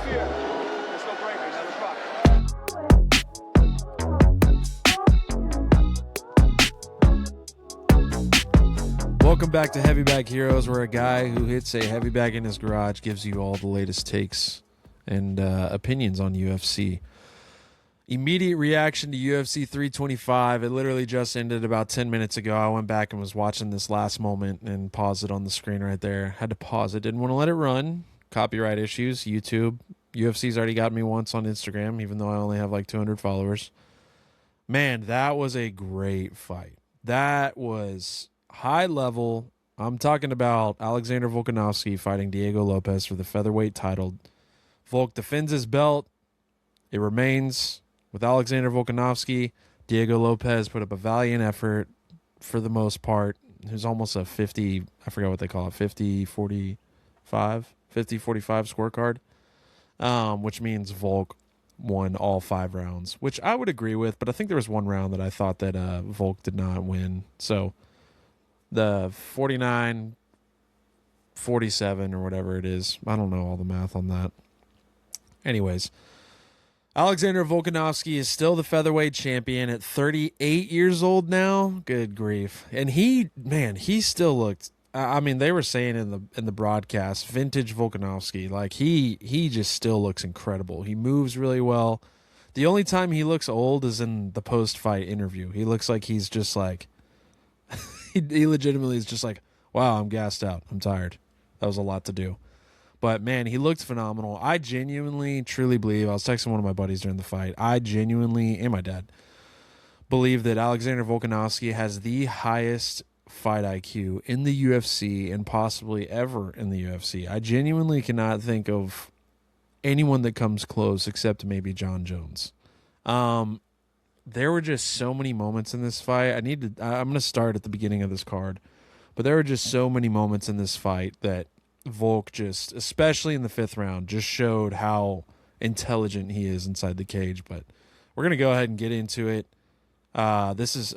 fear. There's no bravery. Now let's rock. Welcome back to Heavy Bag Heroes, where a guy who hits a heavy bag in his garage gives you all the latest takes and opinions on UFC. Immediate reaction to UFC 325. It literally just ended about 10 minutes ago. I went back and was watching this last moment and paused it on the screen right there. Had to pause it. Didn't want to let it run. Copyright issues, YouTube. UFC's already got me once on Instagram, even though I only have like 200 followers. Man, that was a great fight. That was high level. I'm talking about Alexander Volkanovski fighting Diego Lopez for the featherweight title. Volk defends his belt. It remains with Alexander Volkanovski. Diego Lopez put up a valiant effort for the most part. It was almost a 50, I forgot what they call it, 50-45 scorecard, which means Volk won all 5 rounds, which I would agree with, but I think there was one round that I thought that Volk did not win. So the 49-47 or whatever it is, I don't know all the math on that. Anyways, Alexander Volkanovski is still the featherweight champion at 38 years old now. Good grief. And he still looked, I mean, they were saying in the broadcast, vintage Volkanovski. Like he just still looks incredible. He moves really well. The only time he looks old is in the post-fight interview. He looks like he's just like he legitimately is just like, wow, I'm gassed out. I'm tired. That was a lot to do. But, man, he looked phenomenal. I genuinely, truly believe, I was texting one of my buddies during the fight, I genuinely, and my dad, believe that Alexander Volkanovski has the highest fight IQ in the UFC and possibly ever in the UFC. I genuinely cannot think of anyone that comes close except maybe John Jones. There were just so many moments in this fight. I'm going to start at the beginning of this card, but there were just so many moments in this fight that Volk just, especially in the 5th round, just showed how intelligent he is inside the cage. But we're going to go ahead and get into it. This is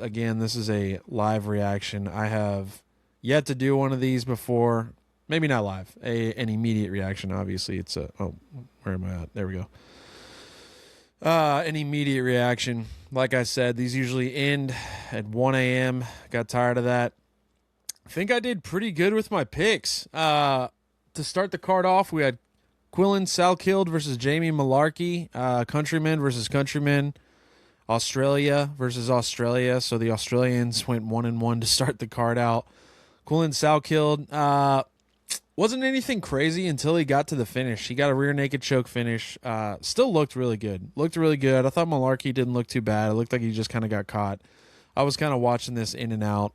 a live reaction. I have yet to do one of these before. Maybe not live. An immediate reaction, obviously. It's where am I at? There we go. An immediate reaction. Like I said, these usually end at 1 a.m. Got tired of that. I think I did pretty good with my picks. To start the card off, we had Quillan Salkild versus Jamie Malarkey, countryman versus countryman, Australia versus Australia. So the Australians went 1-1 to start the card out. Quillan Salkild wasn't anything crazy until he got to the finish. He got a rear naked choke finish. Still looked really good. I thought Malarkey didn't look too bad. It looked like he just kind of got caught. I was kind of watching this in and out.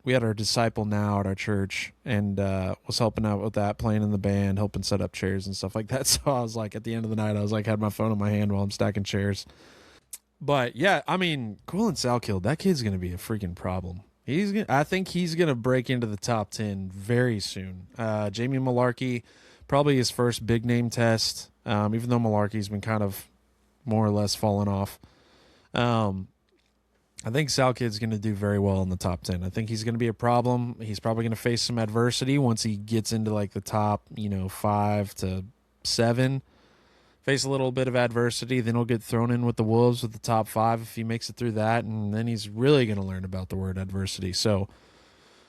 We had our Disciple Now at our church and was helping out with that, playing in the band, helping set up chairs and stuff like that. So I was like, at the end of the night, I was like, had my phone in my hand while I'm stacking chairs. But yeah, I mean, Quillan Salkild, that kid's going to be a freaking problem. I think he's going to break into the top 10 very soon. Jamie Malarkey, probably his first big name test, even though Malarkey's been kind of more or less falling off. I think Salkid's going to do very well in the top 10. I think he's going to be a problem. He's probably going to face some adversity once he gets into like the top, 5 to 7. Face a little bit of adversity, then he'll get thrown in with the Wolves with the top 5 if he makes it through that, and then he's really going to learn about the word adversity. So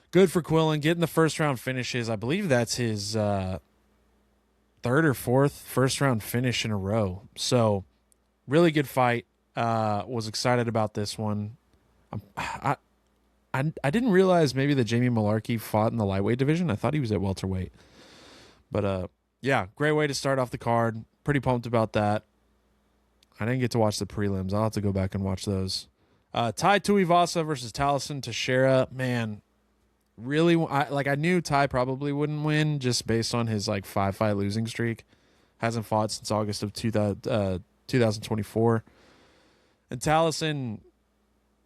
good for Quillan getting the first round finishes. I believe that's his 3rd or 4th first round finish in a row. So really good fight. Was excited about this one. I didn't realize maybe that Jamie Malarkey fought in the lightweight division. I thought he was at welterweight. But yeah, great way to start off the card. Pretty pumped about that. I didn't get to watch the prelims. I'll have to go back and watch those. Tai Tuivasa versus Taliesin Teixeira. Man, really, I knew Tai probably wouldn't win just based on his 5-fight losing streak. Hasn't fought since August of 2024. And Taliesin,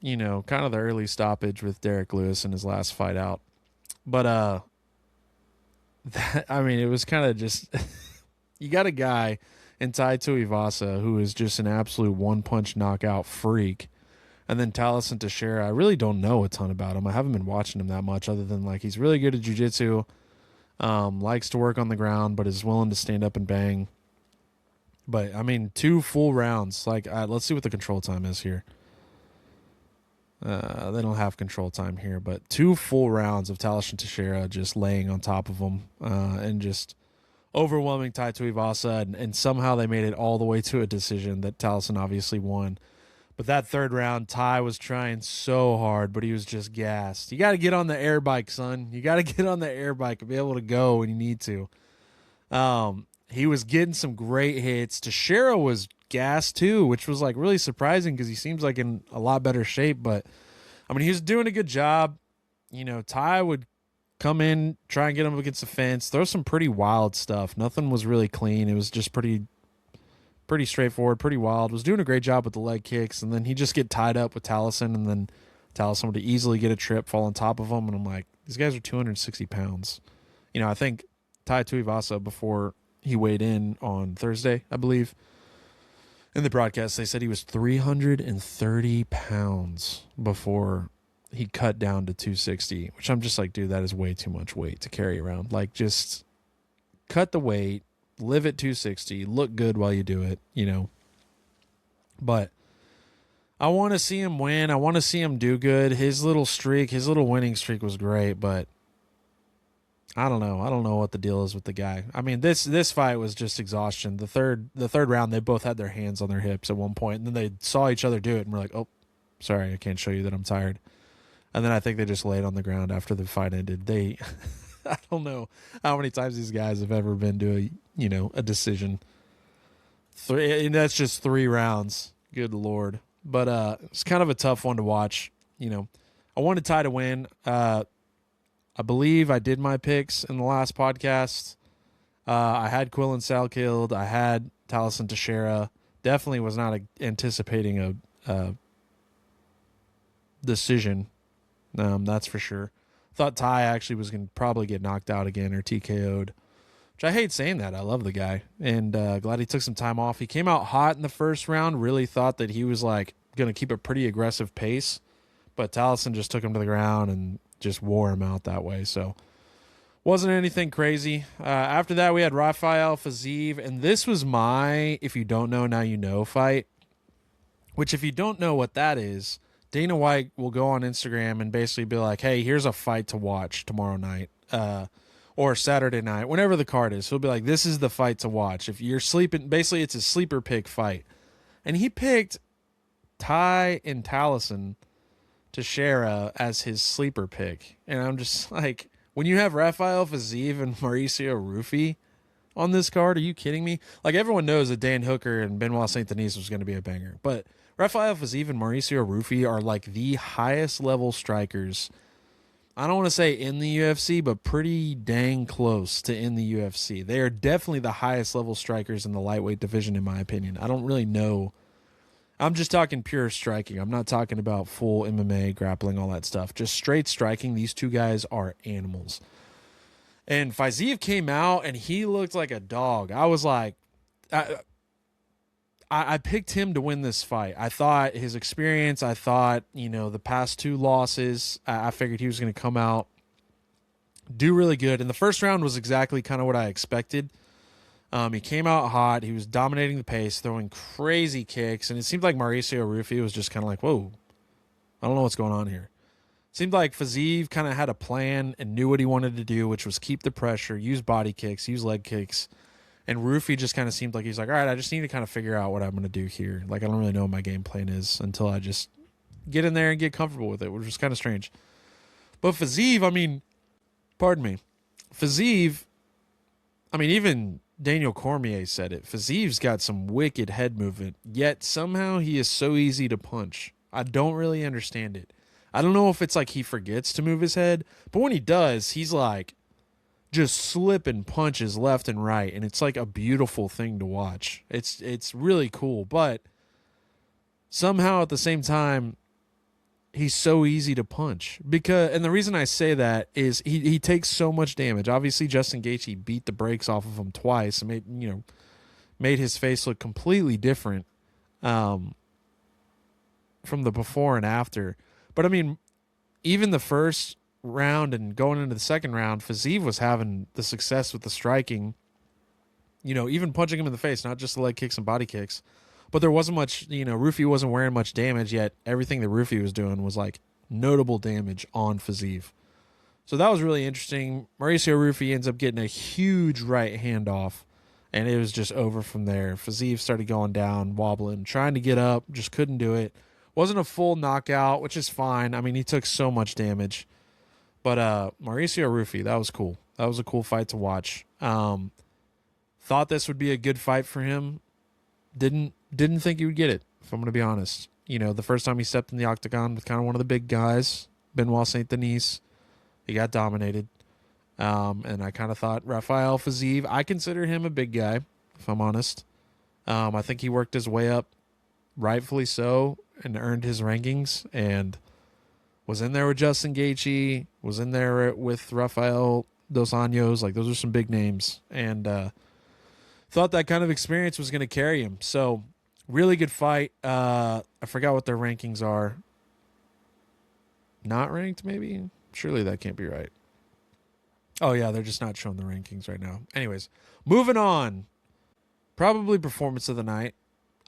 kind of the early stoppage with Derek Lewis in his last fight out. But it was kind of just you got a guy in Tai Tuivasa who is just an absolute one-punch knockout freak. And then Taliesin Teixeira, I really don't know a ton about him. I haven't been watching him that much other than he's really good at jiu-jitsu, likes to work on the ground, but is willing to stand up and bang. But, I mean, 2 full rounds. Like, let's see what the control time is here. They don't have control time here, but 2 full rounds of Talison Teixeira just laying on top of him and just overwhelming Tai Tuivasa, and somehow they made it all the way to a decision that Talison obviously won. But that third round, Ty was trying so hard, but he was just gassed. You got to get on the air bike, son. You got to get on the air bike and be able to go when you need to. He was getting some great hits. Teixeira was gassed too, which was like really surprising because he seems like in a lot better shape. But I mean, he was doing a good job. You know, Ty would come in, try and get him against the fence, throw some pretty wild stuff. Nothing was really clean. It was just pretty straightforward, pretty wild. Was doing a great job with the leg kicks, and then he just get tied up with Talison, and then Talison would easily get a trip, fall on top of him, and I'm like, these guys are 260 pounds. You know, I think Tai Tuivasa, before he weighed in on Thursday, I believe, in the broadcast, they said he was 330 pounds before he cut down to 260, which I'm just like, dude, that is way too much weight to carry around. Like, just cut the weight, live at 260, look good while you do it, you know. But I want to see him win. I want to see him do good. His little winning streak was great, but I don't know. I don't know what the deal is with the guy. I mean, this fight was just exhaustion. The third round, they both had their hands on their hips at one point, and then they saw each other do it, and were like, "Oh, sorry, I can't show you that I'm tired." And then I think they just laid on the ground after the fight ended. I don't know how many times these guys have ever been to a decision. And that's just 3 rounds. Good Lord. But it's kind of a tough one to watch. You know, I wanted Ty to win. I believe I did my picks in the last podcast. I had Quillen Salkeld. I had Talison Teixeira. Definitely was not anticipating a decision. That's for sure. Thought Ty actually was going to probably get knocked out again or TKO'd, which I hate saying that. I love the guy, and glad he took some time off. He came out hot in the first round. Really thought that he was like going to keep a pretty aggressive pace, but Talison just took him to the ground and just wore him out that way. So wasn't anything crazy. After that, we had Rafael Fiziev, and this was my if you don't know, now you know fight, which if you don't know what that is, Dana White will go on Instagram and basically be like, hey, here's a fight to watch tomorrow night or Saturday night, whenever the card is. He'll be like, this is the fight to watch. If you're sleeping, basically it's a sleeper pick fight. And he picked Ty and Talison Teixeira as his sleeper pick. And I'm just like, when you have Rafael Fiziev and Mauricio Rufy on this card, are you kidding me? Like, everyone knows that Dan Hooker and Benoit Saint Denis was going to be a banger. But Rafael Fiziev and Mauricio Rufy are like the highest level strikers. I don't want to say in the UFC, but pretty dang close to in the UFC. They are definitely the highest level strikers in the lightweight division, in my opinion. I don't really know. I'm just talking pure striking. I'm not talking about full MMA, grappling, all that stuff. Just straight striking. These two guys are animals. And Fiziev came out, and he looked like a dog. I was like, I picked him to win this fight. I thought his experience, I thought, the past 2 losses, I figured he was going to come out, do really good. And the first round was exactly kind of what I expected. He came out hot. He was dominating the pace, throwing crazy kicks. And it seemed like Mauricio Rufy was just kind of like, whoa, I don't know what's going on here. Seemed like Fiziev kind of had a plan and knew what he wanted to do, which was keep the pressure, use body kicks, use leg kicks. And Rufy just kind of seemed like he's like, all right, I just need to kind of figure out what I'm going to do here. Like, I don't really know what my game plan is until I just get in there and get comfortable with it, which was kind of strange. But Fiziev, Fiziev, even Daniel Cormier said it. Fiziev's got some wicked head movement, yet somehow he is so easy to punch. I don't really understand it. I don't know if it's like he forgets to move his head, but when he does, he's like just slipping punches left and right, and it's like a beautiful thing to watch. It's really cool, but somehow at the same time, he's so easy to punch. And the reason I say that is he takes so much damage. Obviously, Justin Gaethje beat the brakes off of him twice and made his face look completely different from the before and after. But even the first round and going into the second round, Fiziev was having the success with the striking. even punching him in the face, not just the leg kicks and body kicks. But there wasn't much, Rufy wasn't wearing much damage, yet everything that Rufy was doing was like notable damage on Fiziev. So that was really interesting. Mauricio Rufy ends up getting a huge right hand off, and it was just over from there. Fiziev started going down, wobbling, trying to get up, just couldn't do it. Wasn't a full knockout, which is fine. I mean, he took so much damage. But Mauricio Rufy, that was cool. That was a cool fight to watch. Thought this would be a good fight for him. Didn't think he would get it, if I'm going to be honest. The first time he stepped in the octagon with kind of one of the big guys, Benoit Saint Denis, he got dominated. And I kind of thought Rafael Fiziev, I consider him a big guy, if I'm honest. I think he worked his way up, rightfully so, and earned his rankings, and was in there with Justin Gaethje, was in there with Rafael Dos Anjos. Like, those are some big names. And thought that kind of experience was going to carry him. So, really good fight. I forgot what their rankings are. Not ranked, maybe? Surely that can't be right. Oh, yeah, they're just not showing the rankings right now. Anyways, moving on. Probably performance of the night,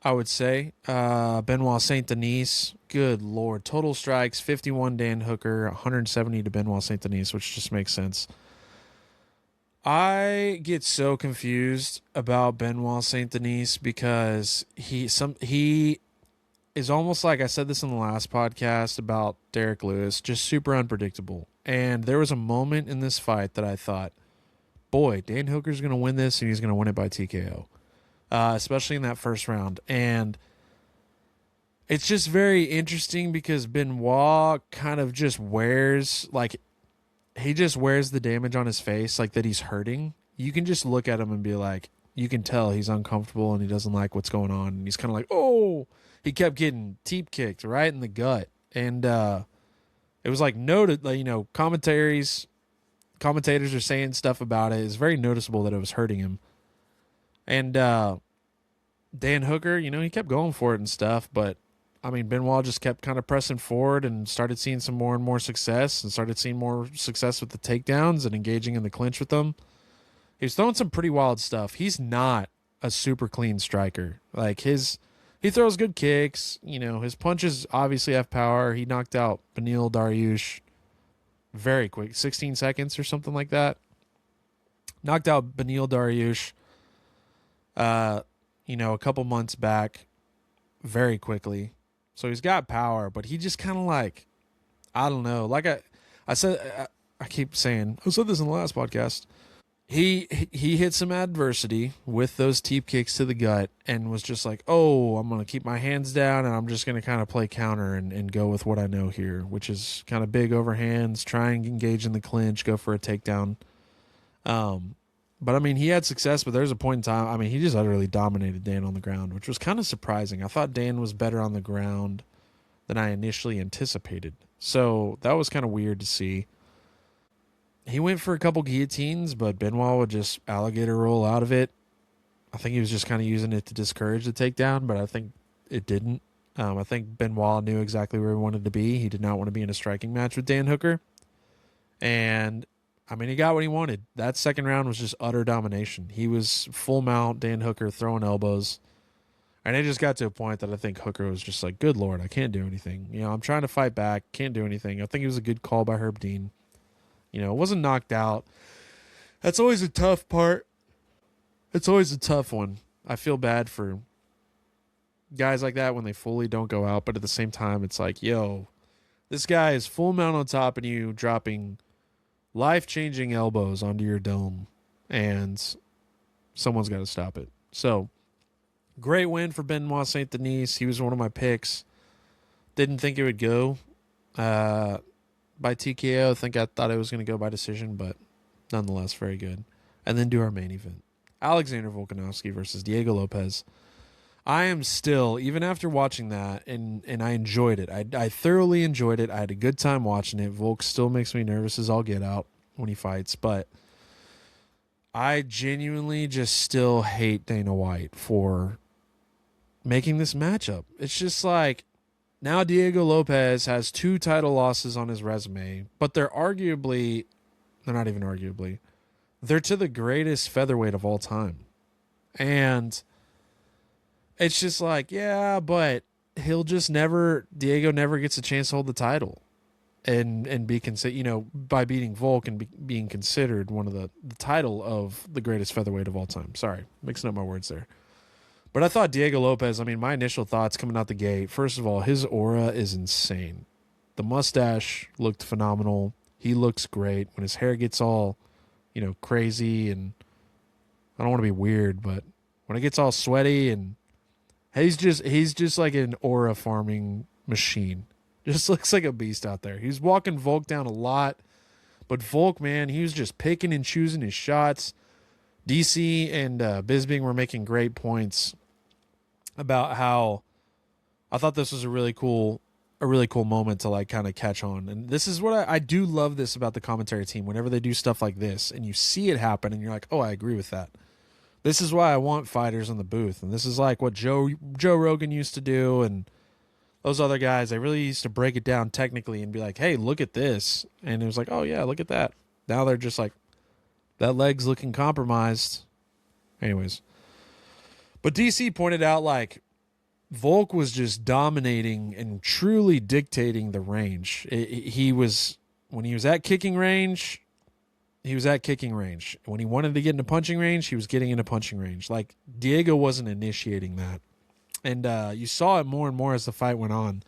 I would say. Benoit Saint Denis. Good Lord. Total strikes, 51 Dan Hooker, 170 to Benoit Saint Denis, which just makes sense. I get so confused about Benoit Saint Denis because he is almost like, I said this in the last podcast about Derek Lewis, just super unpredictable. And there was a moment in this fight that I thought, boy, Dan Hooker's going to win this and he's going to win it by TKO, especially in that first round. And it's just very interesting because Benoit kind of just wears, like, he just wears the damage on his face, like that he's hurting. You can just look at him and be like, you can tell he's uncomfortable and he doesn't like what's going on. And he's kind of like, oh, he kept getting teep kicked right in the gut. And it was like noted, like, commentators are saying stuff about it. It's very noticeable that it was hurting him. And Dan Hooker, he kept going for it and stuff, but I mean, Benoit just kept kind of pressing forward and started seeing some more and more success and started seeing more success with the takedowns and engaging in the clinch with them. He was throwing some pretty wild stuff. He's not a super clean striker. Like, he throws good kicks. His punches obviously have power. He knocked out Beneil Dariush very quick, 16 seconds or something like that. Knocked out Beneil Dariush, a couple months back very quickly. So he's got power, but he just kind of like, I don't know. Like I said, I keep saying, I said this in the last podcast. He hit some adversity with those teep kicks to the gut and was just like, oh, I'm going to keep my hands down and I'm just going to kind of play counter and go with what I know here, which is kind of big overhands, try and engage in the clinch, go for a takedown. But I mean, he had success, but there's a point in time, I mean, he just utterly dominated Dan on the ground, which was kind of surprising. I thought Dan was better on the ground than I initially anticipated. So that was kind of weird to see. He went for a couple guillotines, but Benoit would just alligator roll out of it. I think he was just kind of using it to discourage the takedown, but I think it didn't. I think Benoit knew exactly where he wanted to be. He did not want to be in a striking match with Dan Hooker. And I mean, he got what he wanted. That second round was just utter domination. He was full mount, Dan Hooker throwing elbows. And it just got to a point that I think Hooker was just like, good Lord, I can't do anything. I'm trying to fight back, can't do anything. I think it was a good call by Herb Dean. It wasn't knocked out. That's always a tough part. It's always a tough one. I feel bad for guys like that when they fully don't go out, but at the same time, it's like, yo, this guy is full mount on top of you, dropping life-changing elbows onto your dome, and someone's got to stop it. So, great win for Benoit Saint Denis. He was one of my picks. Didn't think it would go by TKO. I thought it was going to go by decision, but nonetheless, very good. And then do our main event. Alexander Volkanovski versus Diego Lopez. I am still, even after watching that, and I enjoyed it. I thoroughly enjoyed it. I had a good time watching it. Volk still makes me nervous as all get out when he fights, but I genuinely just still hate Dana White for making this matchup. It's just like, now Diego Lopez has 2 title losses on his resume, but they're not even arguably, they're to the greatest featherweight of all time. And it's just like, yeah, but Diego never gets a chance to hold the title and be considered, by beating Volk and being considered one of the title of the greatest featherweight of all time. Sorry, mixing up my words there. But I thought Diego Lopez, my initial thoughts coming out the gate, first of all, his aura is insane. The mustache looked phenomenal. He looks great. When his hair gets all, crazy, and I don't want to be weird, but when it gets all sweaty, and he's just like an aura farming machine. Just looks like a beast out there. He's walking Volk down a lot, but Volk, man, he was just picking and choosing his shots. DC and Bisping were making great points about how I thought this was a really cool moment to like kind of catch on. And this is what I do love this about the commentary team. Whenever they do stuff like this and you see it happen and you're like, oh, I agree with that. This is why I want fighters in the booth. And this is like what Joe Rogan used to do, and those other guys, they really used to break it down technically and be like, hey, look at this. And it was like, oh yeah, look at that. Now they're just like, that leg's looking compromised. Anyways. But DC pointed out, like, Volk was just dominating and truly dictating the range. When he was at kicking range, he was at kicking range. When he wanted to get into punching range, he was getting into punching range. Like, Diego wasn't initiating that. And you saw it more and more as the fight went on,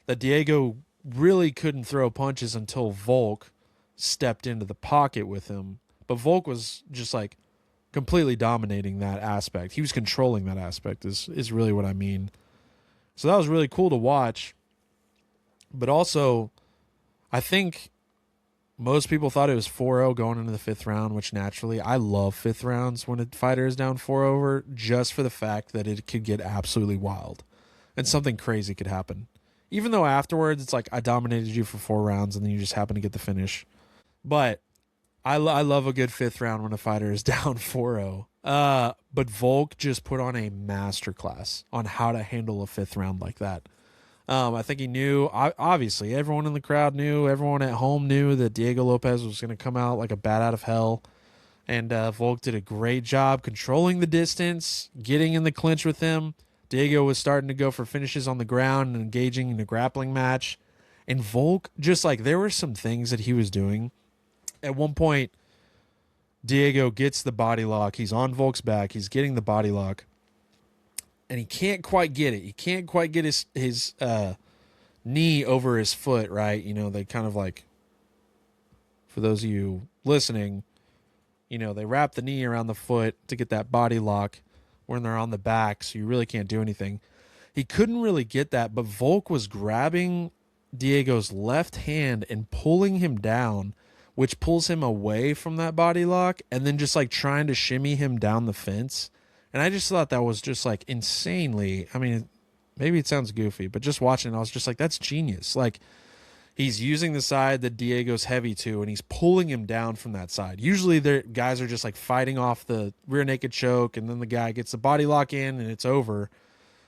that Diego really couldn't throw punches until Volk stepped into the pocket with him. But Volk was just like completely dominating that aspect. He was controlling that aspect is really what I mean. So that was really cool to watch. But also, I think most people thought it was 4-0 going into the fifth round, which naturally, I love fifth rounds when a fighter is down 4-0 just for the fact that it could get absolutely wild and something crazy could happen. Even though afterwards, it's like I dominated you for 4 rounds and then you just happen to get the finish. But I love a good fifth round when a fighter is down 4-0. But Volk just put on a masterclass on how to handle a fifth round like that. I think he knew, obviously, everyone in the crowd knew, everyone at home knew that Diego Lopez was going to come out like a bat out of hell. And Volk did a great job controlling the distance, getting in the clinch with him. Diego was starting to go for finishes on the ground and engaging in a grappling match. And Volk, just like, there were some things that he was doing. At one point, Diego gets the body lock. He's on Volk's back. He's getting the body lock. And he can't quite get it. He can't quite get his knee over his foot, right? They kind of like, for those of you listening, they wrap the knee around the foot to get that body lock when they're on the back, so you really can't do anything. He couldn't really get that, but Volk was grabbing Diego's left hand and pulling him down, which pulls him away from that body lock, and then just like trying to shimmy him down the fence. And I just thought that was just like insanely, maybe it sounds goofy, but just watching it, I was just like, that's genius. Like, he's using the side that Diego's heavy to, and he's pulling him down from that side. Usually the guys are just like fighting off the rear naked choke, and then the guy gets the body lock in and it's over.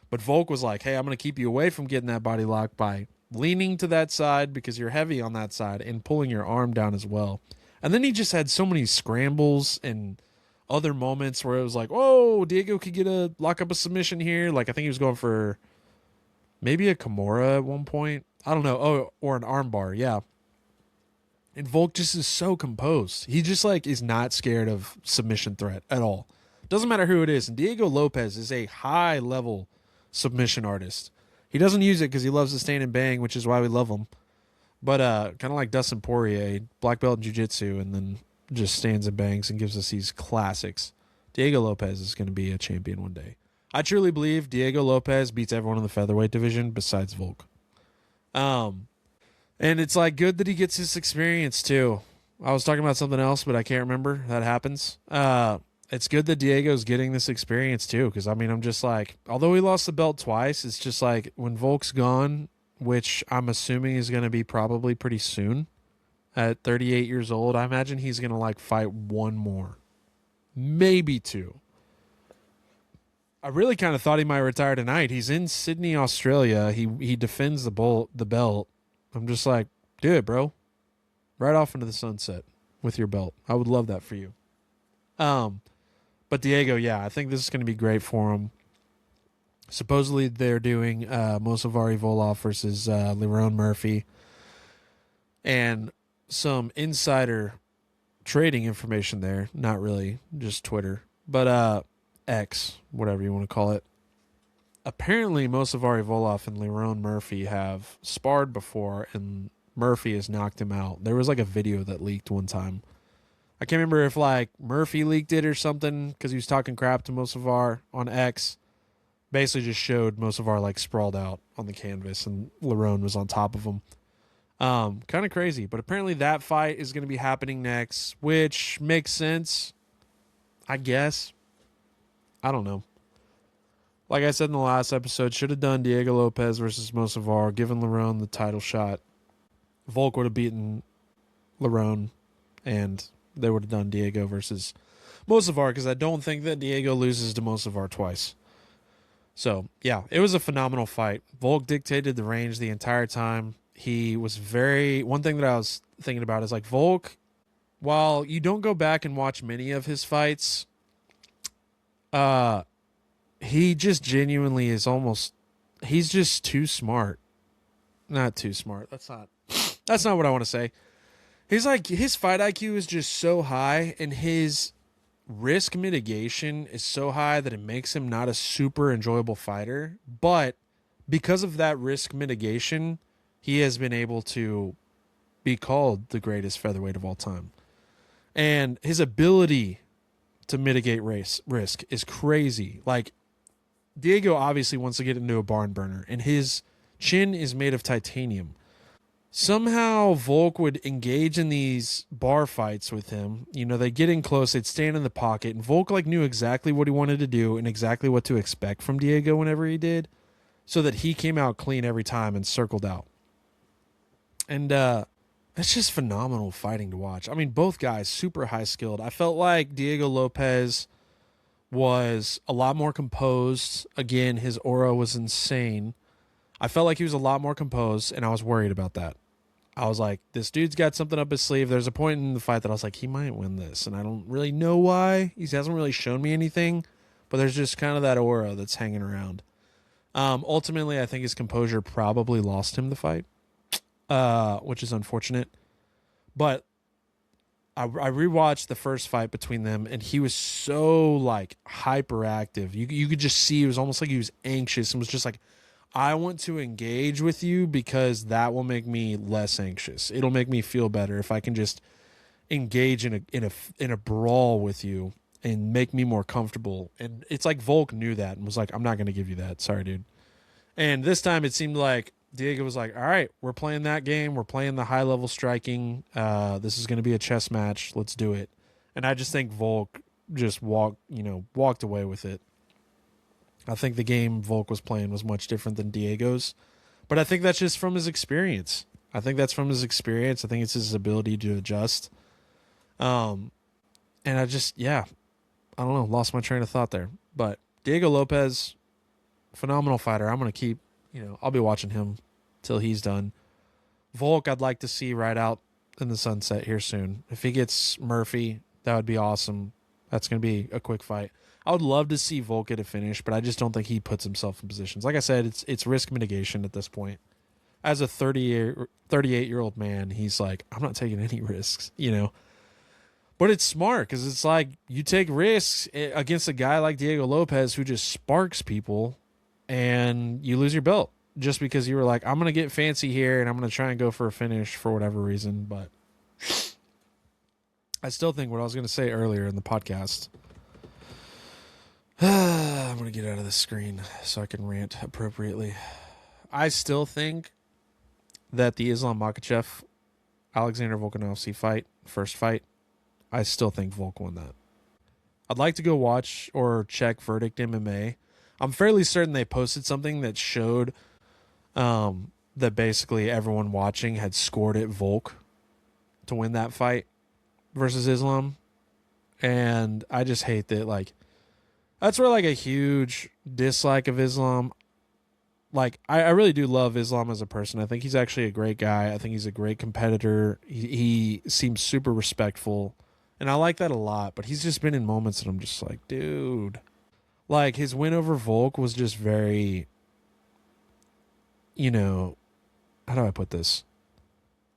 But Volk was like, hey, I'm going to keep you away from getting that body lock by leaning to that side because you're heavy on that side and pulling your arm down as well. And then he just had so many scrambles and other moments where it was like, oh, Diego could lock up a submission here. Like, I think he was going for maybe a Kimura at one point. I don't know. Oh, or an armbar. Yeah. And Volk just is so composed. He just like is not scared of submission threat at all. Doesn't matter who it is. And Diego Lopez is a high level submission artist. He doesn't use it because he loves to stand and bang, which is why we love him. But kind of like Dustin Poirier, black belt in jiu-jitsu, and then just stands and bangs and gives us these classics. Diego Lopez is going to be a champion one day. I truly believe Diego Lopez beats everyone in the featherweight division besides Volk. And it's like good that he gets his experience too. I was talking about something else, but I can't remember. That happens. It's good that Diego's getting this experience too, because I'm just like, although he lost the belt twice, it's just like when Volk's gone, which I'm assuming is going to be probably pretty soon. At 38 years old, I imagine he's going to like fight one more. Maybe 2. I really kind of thought he might retire tonight. He's in Sydney, Australia. He defends the belt. I'm just like, do it, bro. Right off into the sunset with your belt. I would love that for you. But But Diego, yeah, I think this is going to be great for him. Supposedly they're doing Mosavari Volov versus Lerone Murphy, and some insider trading information there. Not really, just Twitter, but X, whatever you want to call it. Apparently, Mosavari Volov and Lerone Murphy have sparred before, and Murphy has knocked him out. There was like a video that leaked one time. I can't remember if like Murphy leaked it or something because he was talking crap to Mosavar on X. Basically, just showed Mosavar like sprawled out on the canvas, and Lerone was on top of him. Kind of crazy, but apparently that fight is going to be happening next, which makes sense, I guess. I don't know. Like I said in the last episode, should have done Diego Lopez versus Mosavar, given Lerone the title shot. Volk would have beaten Lerone, and they would have done Diego versus Mosavar, because I don't think that Diego loses to Mosavar twice. So, yeah, it was a phenomenal fight. Volk dictated the range the entire time. He was one thing that I was thinking about is like Volk, while you don't go back and watch many of his fights, he just genuinely is he's just too smart. Not too smart. That's not what I want to say. He's like, his fight IQ is just so high, and his risk mitigation is so high that it makes him not a super enjoyable fighter. But because of that risk mitigation, he has been able to be called the greatest featherweight of all time. And his ability to mitigate risk is crazy. Like, Diego obviously wants to get into a barn burner, and his chin is made of titanium. Somehow Volk would engage in these bar fights with him. You know, they'd get in close, they'd stand in the pocket, and Volk like knew exactly what he wanted to do and exactly what to expect from Diego whenever he did, so that he came out clean every time and circled out. And it's just phenomenal fighting to watch. I mean, both guys super high skilled. I felt like Diego Lopez was a lot more composed. Again, his aura was insane. I felt like he was a lot more composed, and I was worried about that. I was like, this dude's got something up his sleeve. There's a point in the fight that I was like, he might win this, and I don't really know why. He hasn't really shown me anything, but there's just kind of that aura that's hanging around. Ultimately, I think his composure probably lost him the fight, which is unfortunate. But I rewatched the first fight between them, and he was so like hyperactive. You could just see it was almost like he was anxious and was just like, I want to engage with you because that will make me less anxious. It'll make me feel better if I can just engage in a brawl with you and make me more comfortable. And it's like Volk knew that and was like, I'm not going to give you that. Sorry, dude. And this time it seemed like Diego was like, all right, we're playing that game. We're playing the high level striking. This is going to be a chess match. Let's do it. And I just think Volk just walked away with it. I think the game Volk was playing was much different than Diego's, but I think that's just from his experience. I think it's his ability to adjust. And I don't know, lost my train of thought there. But Diego Lopez, phenomenal fighter. I'm going to keep, I'll be watching him till he's done. Volk, I'd like to see right out in the sunset here soon. If he gets Murphy, that would be awesome. That's going to be a quick fight. I would love to see Volk get a finish, but I just don't think he puts himself in positions. Like I said, it's risk mitigation at this point. As a 38-year-old man, he's like, I'm not taking any risks, But it's smart because it's like you take risks against a guy like Diego Lopez who just sparks people, and you lose your belt just because you were like, I'm going to get fancy here and I'm going to try and go for a finish for whatever reason. But I still think what I was going to say earlier in the podcast, I'm going to get out of the screen so I can rant appropriately. I still think that the Islam Makhachev Alexander Volkanovski first fight, I still think Volk won that. I'd like to go watch or check Verdict MMA. I'm fairly certain they posted something that showed that basically everyone watching had scored at Volk to win that fight versus Islam. And I just hate that, like, that's where, like, a huge dislike of Islam. Like, I really do love Islam as a person. I think he's actually a great guy. I think he's a great competitor. He seems super respectful. And I like that a lot, but he's just been in moments that I'm just like, dude. Like, his win over Volk was just very, you know, how do I put this?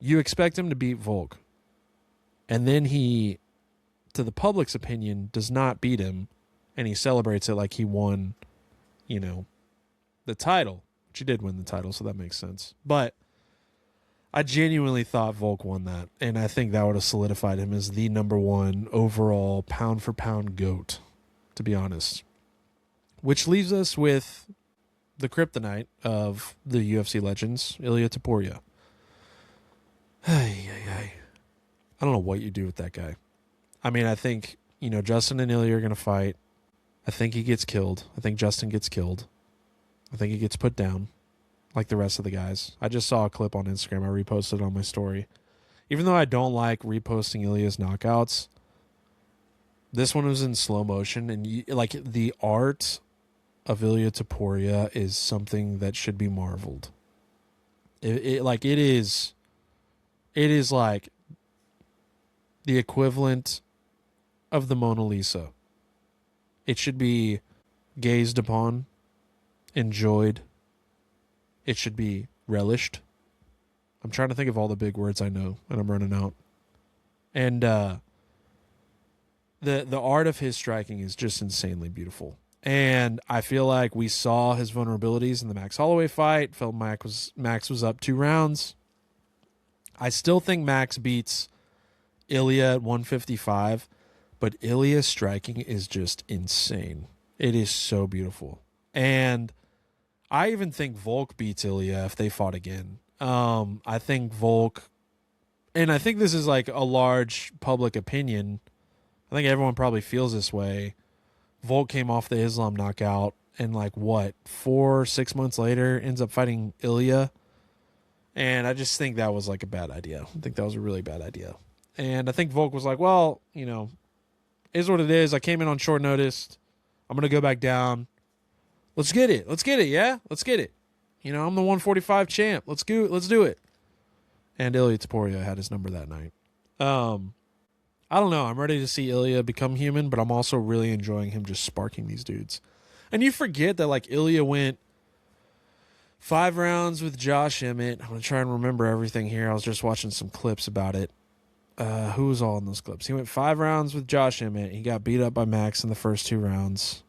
You expect him to beat Volk, and then he, to the public's opinion, does not beat him, and he celebrates it like he won, you know, the title, which he did win the title, so that makes sense. But I genuinely thought Volk won that, and I think that would have solidified him as the number one overall pound-for-pound GOAT, to be honest. Which leaves us with the kryptonite of the UFC legends, Ilia Topuria. I don't know what you do with that guy. I mean, I think, Justin and Ilia are going to fight. I think he gets killed. I think Justin gets killed. I think he gets put down like the rest of the guys. I just saw a clip on Instagram. I reposted it on my story. Even though I don't like reposting Ilia's knockouts, this one was in slow motion, and the art of Ilia Topuria is something that should be marveled. It is like the equivalent of the Mona Lisa. It should be gazed upon, enjoyed. It should be relished. I'm trying to think of all the big words I know, and I'm running out. And the art of his striking is just insanely beautiful. And I feel like we saw his vulnerabilities in the Max Holloway fight. Felt Max was up 2 rounds. I still think Max beats Ilia at 155, but Ilia's striking is just insane. It is so beautiful. And I even think Volk beats Ilia if they fought again. I think Volk, and I think this is like a large public opinion. I think everyone probably feels this way. Volk came off the Islam knockout, and 4-6 months later ends up fighting Ilia. And I just think that was like a bad idea. I think that was a really bad idea. And I think Volk was like, well, is what it is. I came in on short notice. I'm going to go back down. Let's get it. Yeah, let's get it. I'm the 145 champ. Let's do it. And Ilia Topuria had his number that night. I don't know. I'm ready to see Ilia become human, but I'm also really enjoying him just sparking these dudes. And you forget that Ilia went 5 rounds with Josh Emmett. I'm going to try and remember everything here. I was just watching some clips about it. Who was all in those clips? He went 5 rounds with Josh Emmett. He got beat up by Max in the first 2 rounds.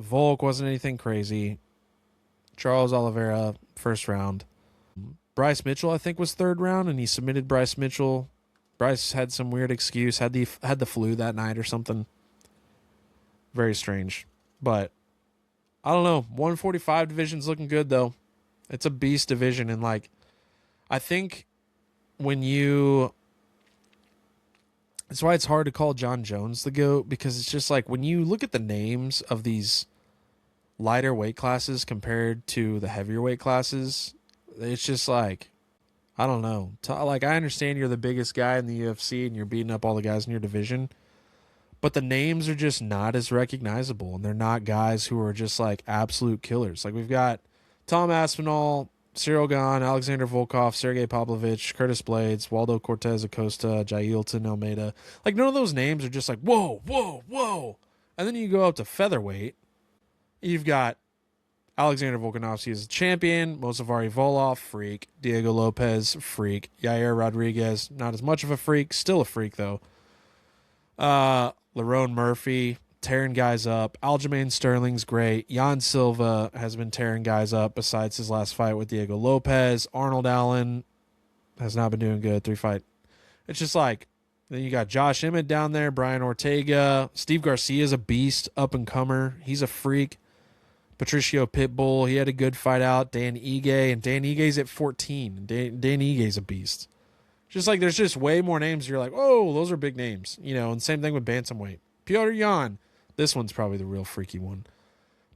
Volk wasn't anything crazy. Charles Oliveira, first round. Bryce Mitchell, I think, was 3rd round, and he submitted Bryce Mitchell. Bryce had some weird excuse, had the flu that night or something. Very strange. But I don't know. 145 division's looking good, though. It's a beast division, and I think that's why it's hard to call John Jones the GOAT, because it's just when you look at the names of these lighter weight classes compared to the heavier weight classes, it's just I don't know. I understand you're the biggest guy in the UFC and you're beating up all the guys in your division, but the names are just not as recognizable, and they're not guys who are just absolute killers. We've got Tom Aspinall, Cyril Gane, Alexander Volkov, Sergey Pavlovich, Curtis Blades, Waldo Cortez Acosta, Jailton Almeida. None of those names are just whoa, whoa, whoa. And then you go up to featherweight. You've got Alexander Volkanovski as a champion, Mozavari Volov, freak, Diego Lopez, freak, Yair Rodriguez, not as much of a freak, still a freak though. Lerone Murphy, tearing guys up. Aljamain Sterling's great. Jan Silva has been tearing guys up besides his last fight with Diego Lopez. Arnold Allen has not been doing good. 3 fight. It's just then you got Josh Emmett down there, Brian Ortega. Steve Garcia's a beast, up and comer. He's a freak. Patricio Pitbull, he had a good fight out. Dan Ige, and Dan Ige's at 14. Dan Ige's a beast. Just there's just way more names. You're oh, those are big names. And same thing with bantamweight. Piotr Jan. This one's probably the real freaky one.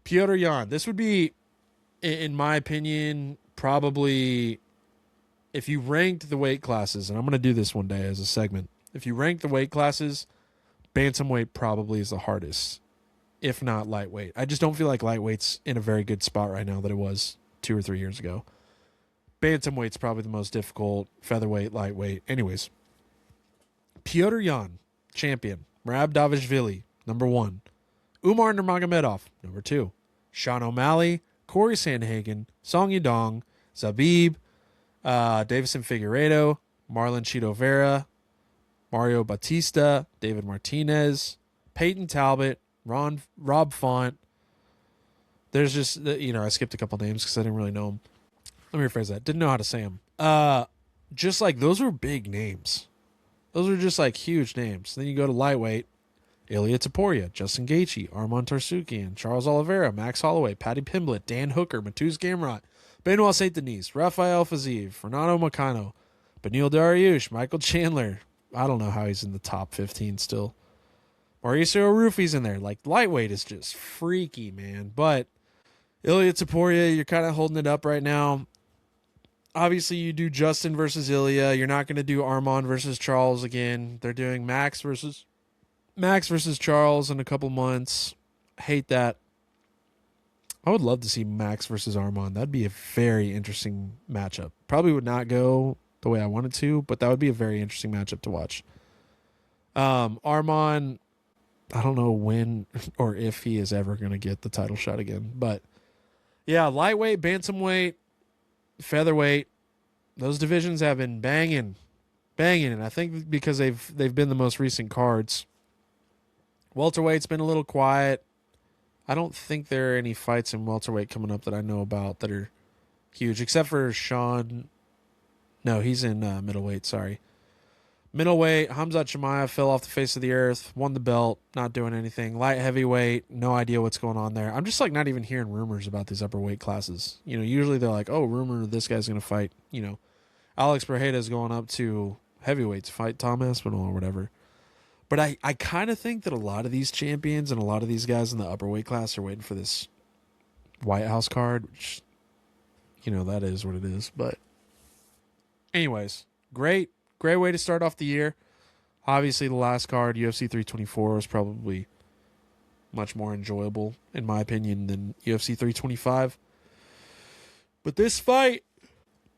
Piotr Jan. This would be, in my opinion, probably, if you ranked the weight classes, and I'm going to do this one day as a segment. If you rank the weight classes, bantamweight probably is the hardest, if not lightweight. I just don't feel like lightweight's in a very good spot right now that it was 2 or 3 years ago. Bantamweight's probably the most difficult, featherweight, lightweight. Anyways, Piotr Jan, champion. Merab Davishvili, number 1. Umar Nurmagomedov, number 2. Sean O'Malley, Corey Sandhagen, Song Yadong, Zabib, Davison Figueiredo, Marlon Chito Vera, Mario Batista, David Martinez, Peyton Talbot, Rob Font. There's just, I skipped a couple names because I didn't really know them. Let me rephrase that. Didn't know how to say them. Just like, those were big names. Those are just like huge names. Then you go to lightweight. Ilya Taporia, Justin Gaethje, Arman Tarsukian, Charles Oliveira, Max Holloway, Paddy Pimblett, Dan Hooker, Mateusz Gamrot, Benoit St. Denis, Rafael Fiziev, Fernando Macano, Beneil Dariush, Michael Chandler. I don't know how he's in the top 15 still. Mauricio Rufi's in there. Like, lightweight is just freaky, man. But Ilya Taporia, you're kind of holding it up right now. Obviously, you do Justin versus Ilya. You're not going to do Arman versus Charles again. They're doing Max versus Charles in a couple months. Hate that. I would love to see Max versus Arman. That'd be a very interesting matchup. Probably would not go the way I wanted to, but that would be a very interesting matchup to watch. Arman, I don't know when or if he is ever going to get the title shot again. But yeah, lightweight, bantamweight, featherweight, those divisions have been banging. And I think because they've been the most recent cards. Welterweight's been a little quiet. I don't think there are any fights in welterweight coming up that I know about that are huge, except for Sean. No, he's in middleweight, sorry. Middleweight, Hamzat Chimaev fell off the face of the earth, won the belt, not doing anything. Light heavyweight, no idea what's going on there. I'm just like not even hearing rumors about these upper weight classes. Usually they're like, oh, rumor this guy's going to fight, Alex Pereira's going up to heavyweight to fight Tom Aspinall or whatever. But I kind of think that a lot of these champions and a lot of these guys in the upper weight class are waiting for this White House card, which, that is what it is. But anyways, great way to start off the year. Obviously, the last card, UFC 324, was probably much more enjoyable, in my opinion, than UFC 325. But this fight,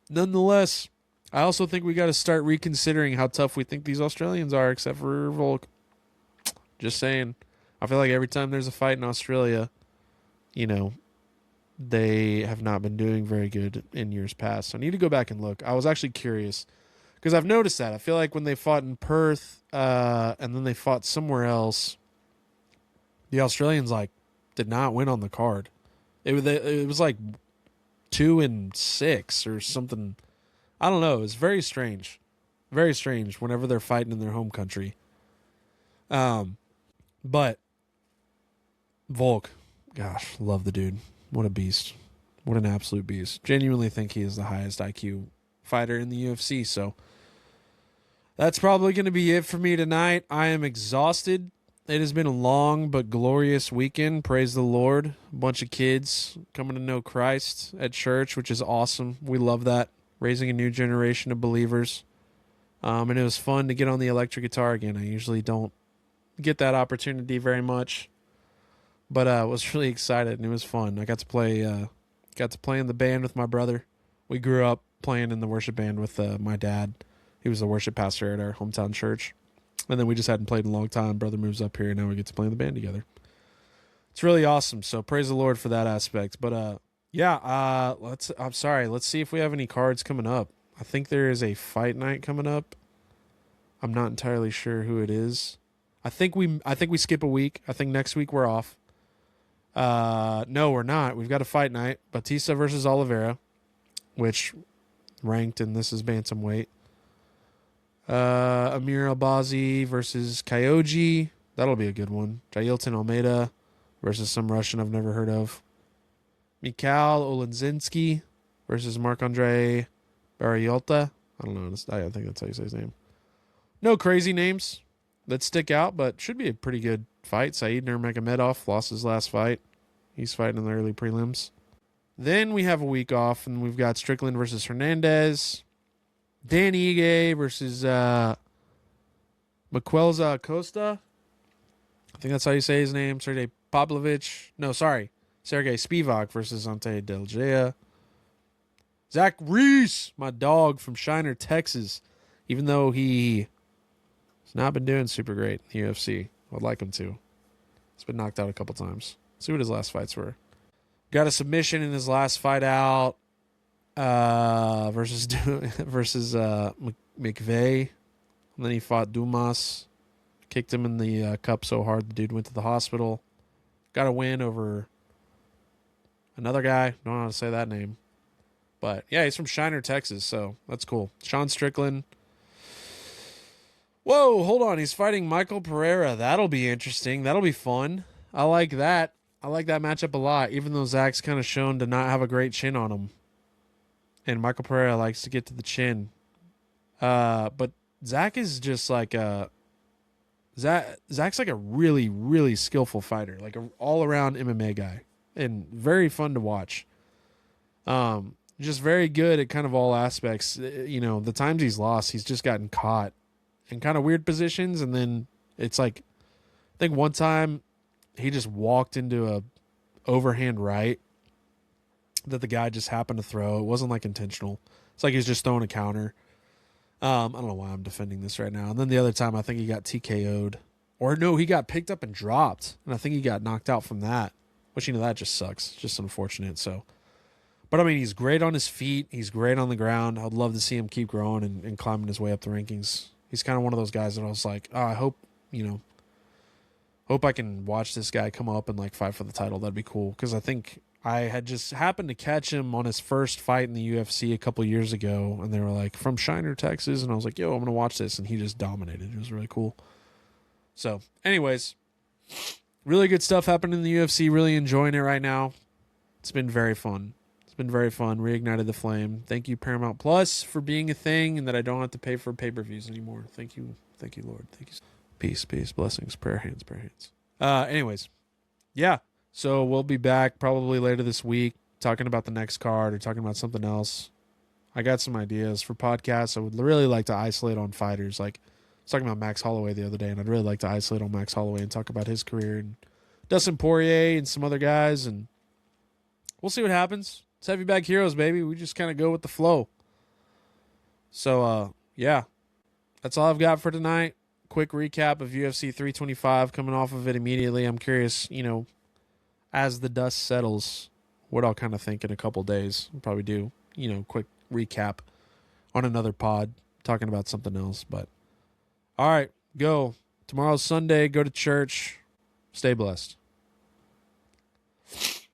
nonetheless, I also think we got to start reconsidering how tough we think these Australians are, except for Volk. Just saying. I feel like every time there's a fight in Australia, they have not been doing very good in years past. So I need to go back and look. I was actually curious because I've noticed that. I feel like when they fought in Perth and then they fought somewhere else, the Australians did not win on the card. It was like 2-6 or something. I don't know. It's very strange. Very strange whenever they're fighting in their home country. But Volk, gosh, love the dude. What a beast. What an absolute beast. Genuinely think he is the highest IQ fighter in the UFC. So that's probably going to be it for me tonight. I am exhausted. It has been a long but glorious weekend. Praise the Lord. A bunch of kids coming to know Christ at church, which is awesome. We love that. Raising a new generation of believers. And it was fun to get on the electric guitar again. I usually don't get that opportunity very much. But I was really excited and it was fun. I got to play in the band with my brother. We grew up playing in the worship band with my dad. He was the worship pastor at our hometown church. And then we just hadn't played in a long time. Brother moves up here and now we get to play in the band together. It's really awesome. So praise the Lord for that aspect. But let's see if we have any cards coming up. I think there is a fight night coming up. I'm not entirely sure who it is. I think we skip a week. I think next week we're off. No, we're not. We've got a fight night. Batista versus Oliveira, which ranked, and this is bantamweight. Amir Albazi versus Kyoji. That'll be a good one. Jailton Almeida versus some Russian I've never heard of. Mikhail Olenzinski versus Marc-Andre Barriolta. I don't know. I think that's how you say his name. No crazy names that stick out, but should be a pretty good fight. Said Nurmagomedov lost his last fight. He's fighting in the early prelims. Then we have a week off, and we've got Strickland versus Hernandez. Dan Ige versus Maquelza Acosta. I think that's how you say his name. Sergey Spivak versus Ante Del Gea. Zach Reese, my dog from Shiner, Texas. Even though he He's not been doing super great in the UFC. I'd like him to. He's been knocked out a couple times. See what his last fights were. Got a submission in his last fight out versus McVeigh. And then he fought Dumas. Kicked him in the cup so hard the dude went to the hospital. Got a win over another guy. Don't know how to say that name. But, yeah, he's from Shiner, Texas, so that's cool. Sean Strickland. Whoa, hold on. He's fighting Michael Pereira. That'll be interesting. That'll be fun. I like that. I like that matchup a lot, even though Zach's kind of shown to not have a great chin on him. And Michael Pereira likes to get to the chin. But Zach is just like Zach's like a really, really skillful fighter, like an all-around MMA guy, and very fun to watch. Just very good at kind of all aspects. You know, the times he's lost, he's just gotten caught in kind of weird positions, and then it's like, I think one time he just walked into a overhand right that the guy just happened to throw. It wasn't like intentional. It's like he's just throwing a counter. I don't know why I'm defending this right now. And then the other time, I think he got TKO'd. Or no, he got picked up and dropped. And I think he got knocked out from that. Which, you know, that just sucks. Just unfortunate. So, but I mean, he's great on his feet. He's great on the ground. I'd love to see him keep growing and climbing his way up the rankings. He's kind of one of those guys that I was like, oh, I hope, you know, hope I can watch this guy come up and like fight for the title. That'd be cool. Because I think I had just happened to catch him on his first fight in the UFC a couple years ago, and they were like, from Shiner, Texas, and I was like, yo, I'm going to watch this, and he just dominated. It was really cool. So, anyways, really good stuff happening in the UFC. Really enjoying it right now. It's been very fun. It's been very fun. Reignited the flame. Thank you, Paramount Plus, for being a thing, and that I don't have to pay for pay-per-views anymore. Thank you. Thank you, Lord. Thank you. Peace, peace, blessings, prayer hands, prayer hands. Anyways, yeah. So we'll be back probably later this week talking about the next card or talking about something else. I got some ideas for podcasts. I would really like to isolate on fighters. Like, I was talking about Max Holloway the other day, and I'd really like to isolate on Max Holloway and talk about his career and Dustin Poirier and some other guys. And we'll see what happens. It's Heavy Bag Heroes, baby. We just kind of go with the flow. So, yeah, that's all I've got for tonight. Quick recap of UFC 325 coming off of it immediately. I'm curious, you know, as the dust settles, what I'll kind of think in a couple days. I'll probably do, you know, quick recap on another pod talking about something else. But all right, go. Tomorrow's Sunday. Go to church. Stay blessed.